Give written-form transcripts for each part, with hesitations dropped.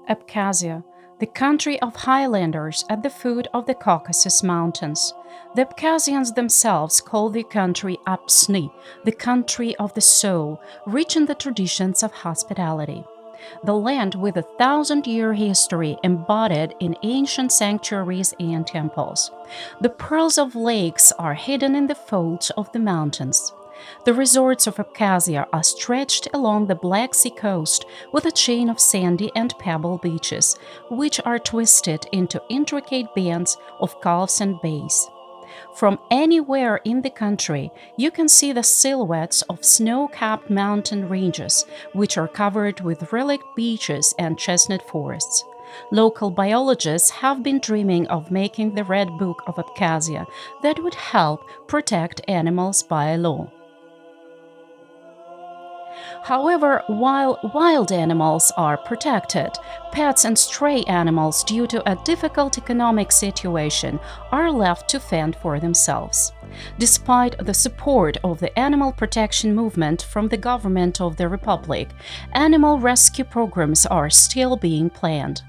Abkhazia, the country of highlanders at the foot of the Caucasus Mountains. The Abkhazians themselves call the country Apsny, the country of the soul, rich in the traditions of hospitality. The land with a thousand-year history embodied in ancient sanctuaries and temples. The pearls of lakes are hidden in the folds of the mountains. The resorts of Abkhazia are stretched along the Black Sea coast with a chain of sandy and pebble beaches, which are twisted into intricate bands of gulfs and bays. From anywhere in the country, you can see the silhouettes of snow-capped mountain ranges, which are covered with relic beaches and chestnut forests. Local biologists have been dreaming of making the Red Book of Abkhazia that would help protect animals by law. However, while wild animals are protected, pets and stray animals, due to a difficult economic situation, are left to fend for themselves. Despite the support of the animal protection movement from the government of the Republic, animal rescue programs are still being planned.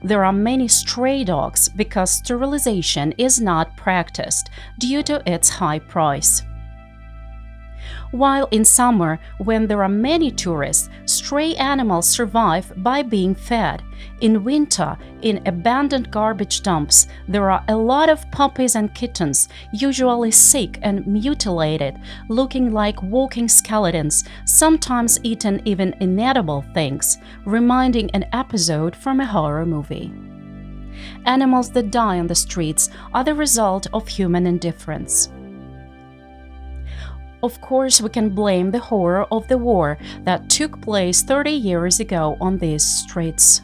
There are many stray dogs because sterilization is not practiced due to its high price. While in summer, when there are many tourists, stray animals survive by being fed. In winter, in abandoned garbage dumps, there are a lot of puppies and kittens, usually sick and mutilated, looking like walking skeletons, sometimes eating even inedible things, reminding an episode from a horror movie. Animals that die on the streets are the result of human indifference. Of course, we can blame the horror of the war that took place 30 years ago on these streets.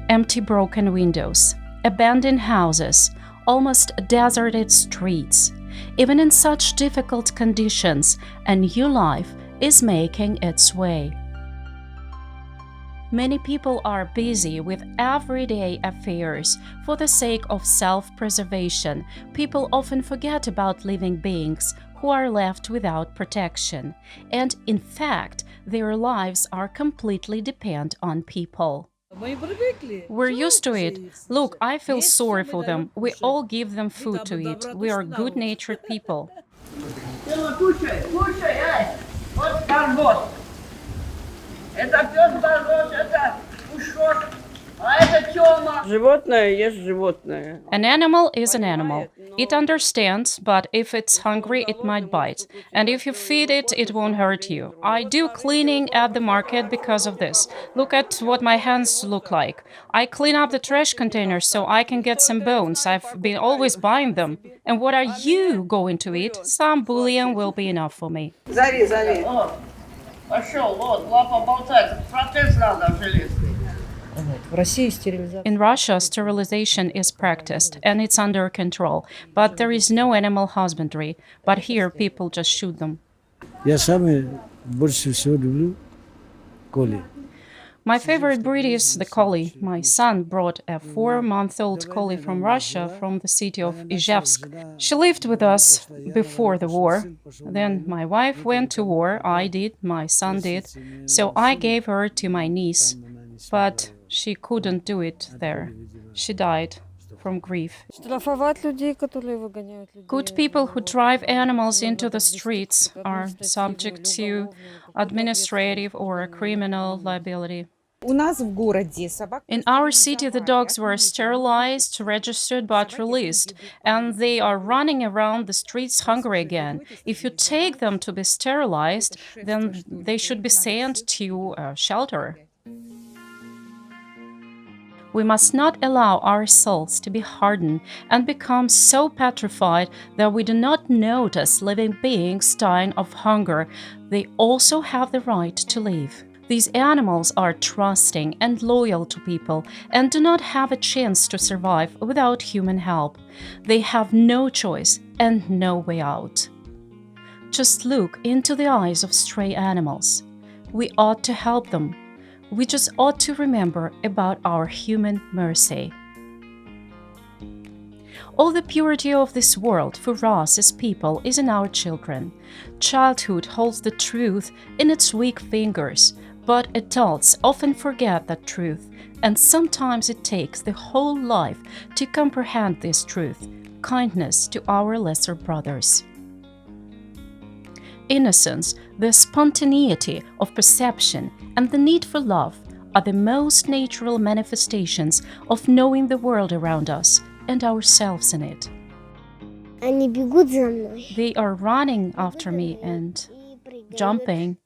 Empty broken windows, abandoned houses, almost deserted streets. Even in such difficult conditions, a new life is making its way. Many people are busy with everyday affairs. For the sake of self-preservation, people often forget about living beings who are left without protection. And in fact, their lives are completely dependent on people. We're used to it. Look, I feel sorry for them. We all give them food to eat. We are good-natured people. Это пес Барбос, это Пушок, а это Тёма. Животное есть животное. An animal is an animal. It understands, but if it's hungry, it might bite. And if you feed it, it won't hurt you. I do cleaning at the market because of this. Look at what my hands look like. I clean up the trash containers so I can get some bones. I've been always buying them. And what are you going to eat? Some bouillon will be enough for me. Зови, зови. Пошел, вот, лапа болтается, протез надо железный. In Russia, sterilization is practiced and it's under control, but there is no animal husbandry. But here, people just shoot them. Я самый больше всего люблю коли. My favorite breed is the collie. My son brought a 4-month-old collie from Russia, from the city of Izhevsk. She lived with us before the war. Then my wife went to war, I did, my son did, so I gave her to my niece. But she couldn't do it there. She died from grief. Good people who drive animals into the streets are subject to administrative or criminal liability. In our city, the dogs were sterilized, registered, but released, and they are running around the streets hungry again. If you take them to be sterilized, then they should be sent to a shelter. We must not allow our souls to be hardened and become so petrified that we do not notice living beings dying of hunger. They also have the right to live. These animals are trusting and loyal to people and do not have a chance to survive without human help. They have no choice and no way out. Just look into the eyes of stray animals. We ought to help them. We just ought to remember about our human mercy. All the purity of this world for us as people is in our children. Childhood holds the truth in its weak fingers, But adults often forget that truth, and sometimes it takes the whole life to comprehend this truth: kindness to our lesser brothers. Innocence, the spontaneity of perception, and the need for love are the most natural manifestations of knowing the world around us and ourselves in it. Они бегут за мной. They are running after me and jumping.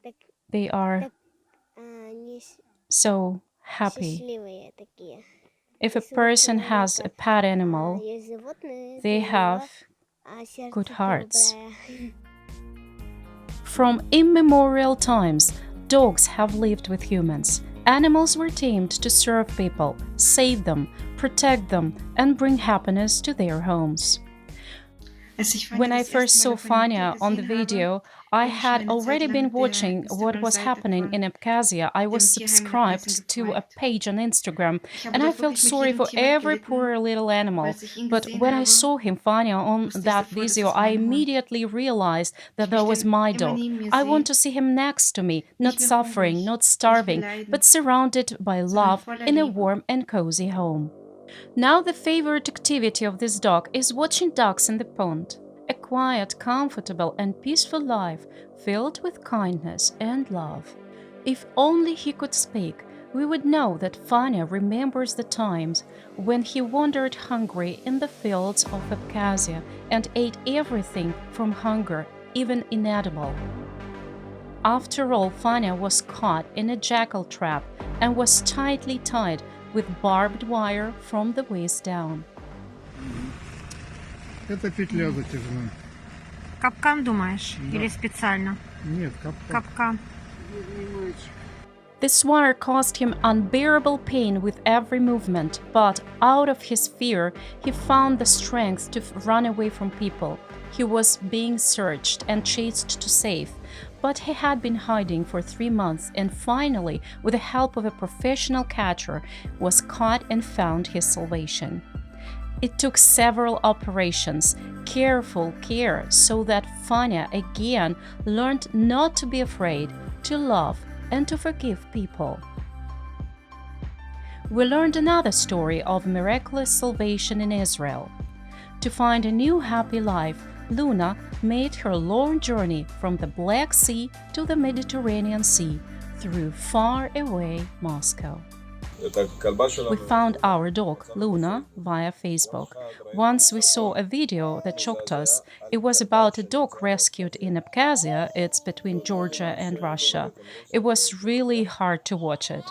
Так, They are они so happy. счастливые такие. If a person has a pet animal, Есть животные, they это have лав, а сердце good hearts. доброе. From immemorial times, dogs have lived with humans. Animals were tamed to serve people, save them, protect them, and bring happiness to their homes. When I first saw Fania on the video, I had already been watching what was happening in Abkhazia. I was subscribed to a page on Instagram, and I felt sorry for every poor little animal. But when I saw him, Fania, on that video, I immediately realized that that was my dog. I want to see him next to me, not suffering, not starving, but surrounded by love in a warm and cozy home. Now the favorite activity of this dog is watching ducks in the pond. A quiet, comfortable, and peaceful life filled with kindness and love. If only he could speak, we would know that Fania remembers the times when he wandered hungry in the fields of Abkhazia and ate everything from hunger, even inedible. After all, Fania was caught in a jackal trap and was tightly tied with barbed wire from the waist down. Это петля затяжная. Капкан, думаешь? Или специально? Нет, капкан. Капкан. This wire caused him unbearable pain with every movement, but out of his fear, he found the strength to run away from people. He was being searched and chased to safe, but he had been hiding for 3 months and finally, with the help of a professional catcher, was caught and found his salvation. It took several operations, careful care, so that Fania again learned not to be afraid, to love, and to forgive people. We learned another story of miraculous salvation in Israel. To find a new happy life, Luna made her long journey from the Black Sea to the Mediterranean Sea through far-away Moscow. We found our dog, Luna, via Facebook. Once we saw a video that shocked us. It was about a dog rescued in Abkhazia. It's between Georgia and Russia. It was really hard to watch it.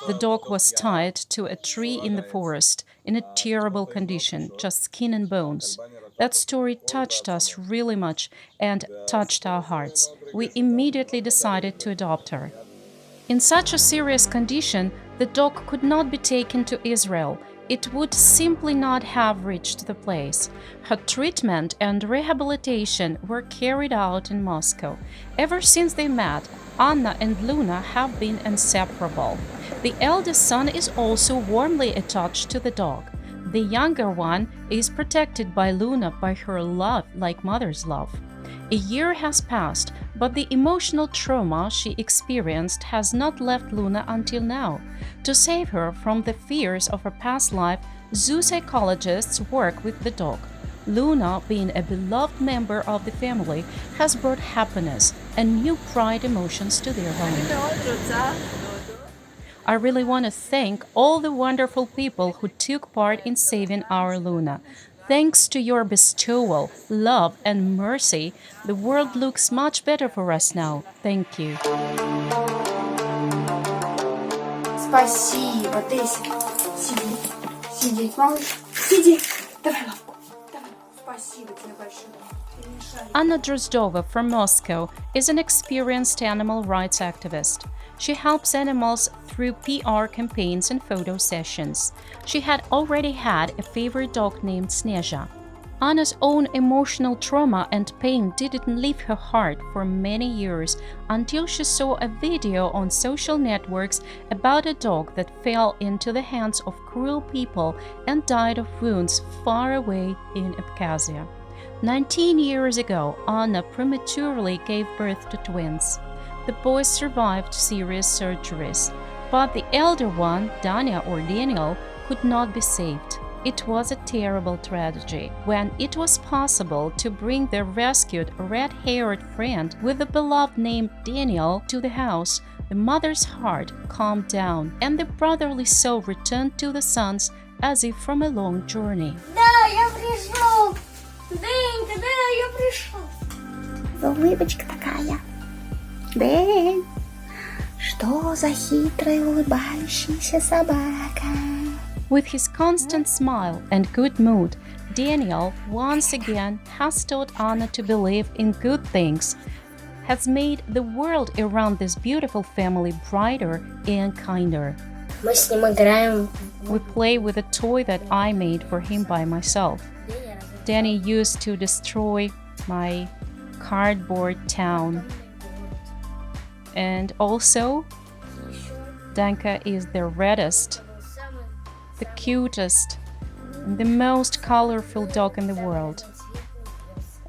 The dog was tied to a tree in the forest in a terrible condition, just skin and bones. That story touched us really much and touched our hearts. We immediately decided to adopt her. In such a serious condition, the dog could not be taken to Israel. It would simply not have reached the place. Her treatment and rehabilitation were carried out in Moscow. Ever since they met, Anna and Luna have been inseparable. The eldest son is also warmly attached to the dog. The younger one is protected by Luna by her love, like mother's love. A year has passed, but the emotional trauma she experienced has not left Luna until now. To save her from the fears of her past life, zoo psychologists work with the dog. Luna, being a beloved member of the family, has brought happiness and new pride emotions to their home. I really want to thank all the wonderful people who took part in saving our Luna. Thanks to your bestowal, love, and mercy, the world looks much better for us now. Thank you. Спасибо, Тесик. Сиди. Сиди, малыш. Сиди. Давай лапку. Давай. Спасибо тебе большое. Anna Drozdova from Moscow is an experienced animal rights activist. She helps animals through PR campaigns and photo sessions. She had already had a favorite dog named Snezha. Anna's own emotional trauma and pain didn't leave her heart for many years until she saw a video on social networks about a dog that fell into the hands of cruel people and died of wounds far away in Abkhazia. 19 years ago, Anna prematurely gave birth to twins. The boys survived serious surgeries, but the elder one, Dania or Daniel, could not be saved. It was a terrible tragedy when it was possible to bring their rescued red-haired friend with the beloved name Daniel to the house. The mother's heart calmed down, and the brotherly soul returned to the sons as if from a long journey. Да, я пришел! Денька, да, я пришел! Улыбочка такая. Дэнь, что за хитрая улыбающаяся собака? With his constant smile and good mood, Daniel once again has taught Anna to believe in good things, has made the world around this beautiful family brighter and kinder. Мы с ним играем. We play with a toy that I made for him by myself. Danny used to destroy my cardboard town. And also, Danka is the reddest, the cutest, and the most colorful dog in the world.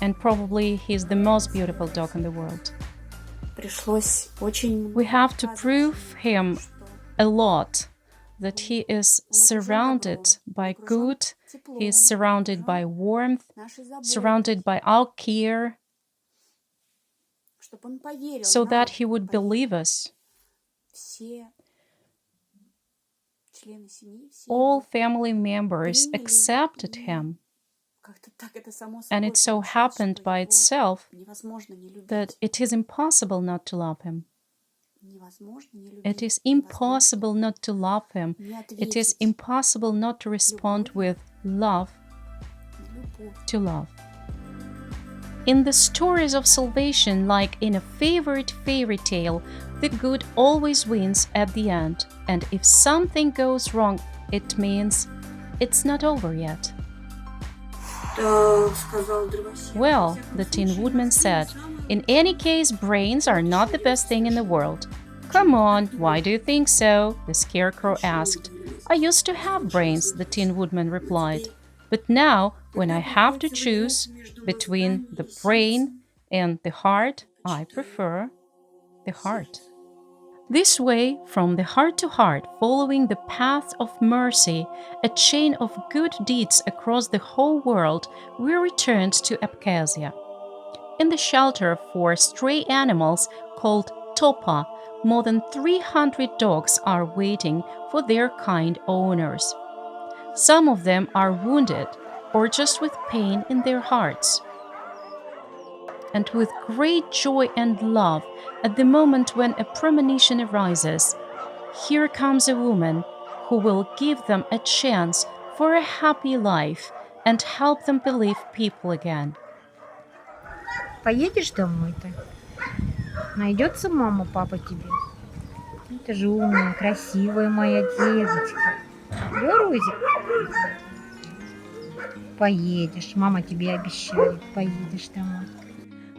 And probably he's the most beautiful dog in the world. Пришлось очень... We have to prove him a lot that he is surrounded by good, he is surrounded by warmth, surrounded by our care, чтобы он поверил, so that he would believe us. все члены семьи, все All family members accepted him, как-то так это само and собой it so получилось, happened что by его itself невозможно не любить. that it is impossible not to love him. Невозможно не любить. It is impossible not to love him. Не It is ответить impossible not to respond with love на любовь. to love. In the stories of salvation, like in a favorite fairy tale, the good always wins at the end, and if something goes wrong, it means it's not over yet. Да, сказал дровосек. Well, the Tin Woodman said, in any case, brains are not the best thing in the world. Come on, why do you think so? The Scarecrow asked. I used to have brains, the Tin Woodman replied. But now, when I have to choose between the brain and the heart, I prefer the heart. This way, from the heart to heart, following the path of mercy, a chain of good deeds across the whole world, we returned to Abkhazia. In the shelter for stray animals called Topa, more than 300 dogs are waiting for their kind owners. Some of them are wounded or just with pain in their hearts. And with great joy and love, at the moment when a premonition arises, here comes a woman who will give them a chance for a happy life and help them believe people again. Поедешь домой-то? Найдется мама, папа тебе? Ты же умная, красивая моя девочка. Да, Розик? Поедешь, мама тебе обещает, поедешь домой.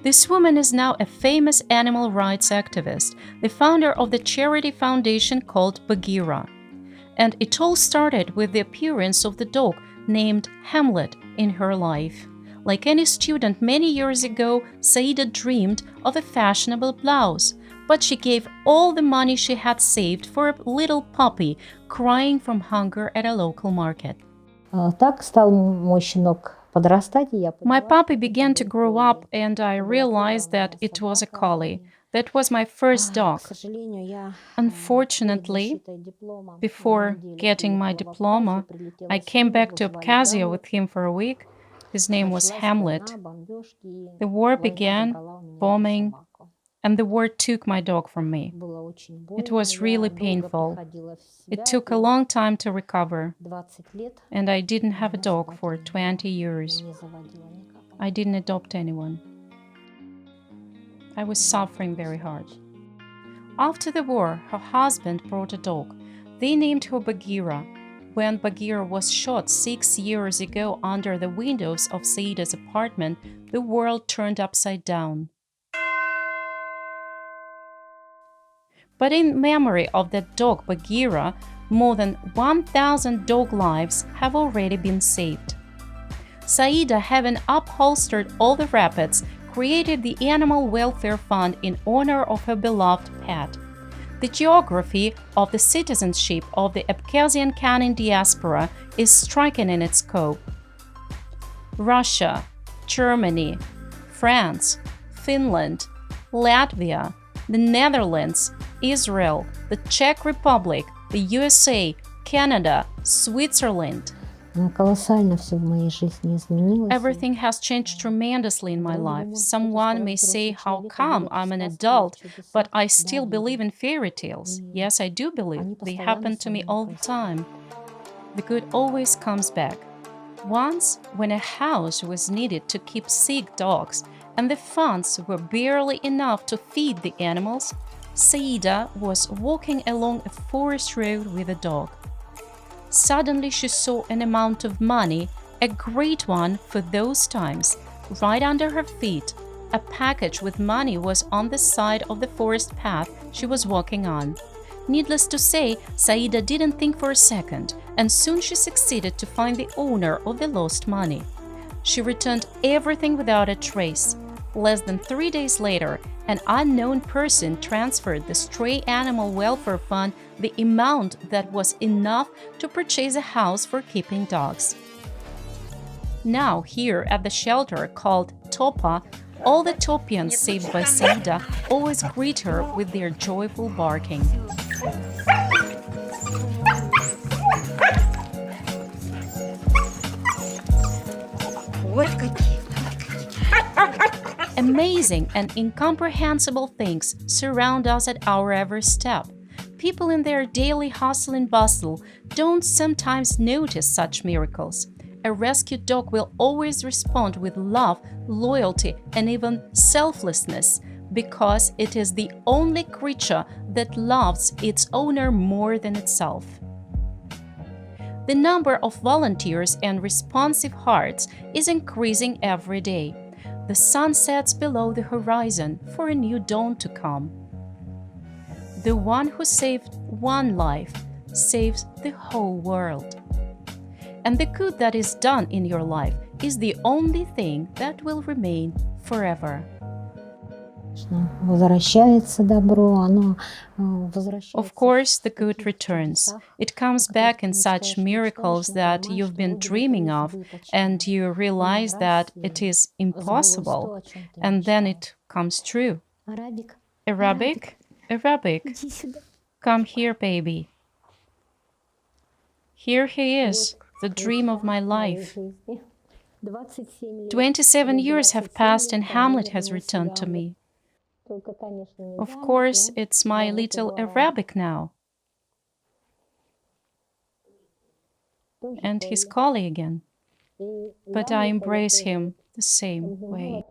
This woman is now a famous animal rights activist, the founder of the charity foundation called Bagheera. And it all started with the appearance of the dog named Hamlet in her life. Like any student many years ago, Saida dreamed of a fashionable blouse, but she gave all the money she had saved for a little puppy crying from hunger at a local market. Так стал мой щенок подрастать, и я My puppy began to grow up, and I realized that it was a collie. That was my first dog. К сожалению, я Unfortunately, before getting my diploma, I came back to Abkhazia with him for a week. His name was Hamlet. The war began, bombing, and the war took my dog from me. It was really painful. It took a long time to recover, and I didn't have a dog for 20 years. I didn't adopt anyone. I was suffering very hard. After the war, her husband brought a dog. They named her Bagheera. When Bagheera was shot 6 years ago under the windows of Saida's apartment, the world turned upside down. But in memory of that dog Bagheera, more than 1,000 dog lives have already been saved. Saida, having upholstered all the rabbits created the Animal Welfare Fund in honor of her beloved pet. The geography of the citizenship of the Abkhazian Canine diaspora is striking in its scope. Russia, Germany, France, Finland, Latvia, the Netherlands, Israel, the Czech Republic, the USA, Canada, Switzerland. Колоссально все в моей жизни изменилось. Everything has changed tremendously in my life. Someone may say, how come I'm an adult, but I still believe in fairy tales. Yes, I do believe. They happen to me all the time. The good always comes back. Once, when a house was needed to keep sick dogs, and the funds were barely enough to feed the animals, Saida was walking along a forest road with a dog. Suddenly she saw an amount of money, a great one for those times, right under her feet. A package with money was on the side of the forest path she was walking on. Needless to say, Saida didn't think for a second, and soon she succeeded to find the owner of the lost money. She returned everything without a trace. Less than 3 days later, an unknown person transferred the Stray Animal Welfare Fund the amount that was enough to purchase a house for keeping dogs. Now, here at the shelter called Topa, all the Topians saved by Saida always greet her with their joyful barking. Amazing and incomprehensible things surround us at our every step. People in their daily hustle and bustle don't sometimes notice such miracles. A rescued dog will always respond with love, loyalty, and even selflessness, because it is the only creature that loves its owner more than itself. The number of volunteers and responsive hearts is increasing every day. The sun sets below the horizon for a new dawn to come. The one who saved one life saves the whole world. And the good that is done in your life is the only thing that will remain forever. Возвращается добро, оно возвращается. Of course, the good returns. It comes back in such miracles that you've been dreaming of, and you realize that it is impossible, and then it comes true. Arabic? Arabic. Come here, baby. Here he is, the dream of my life. 27 years have passed and Hamlet has returned to me. Of course, it's my little Arabic now. And he's calling again. But I embrace him the same way.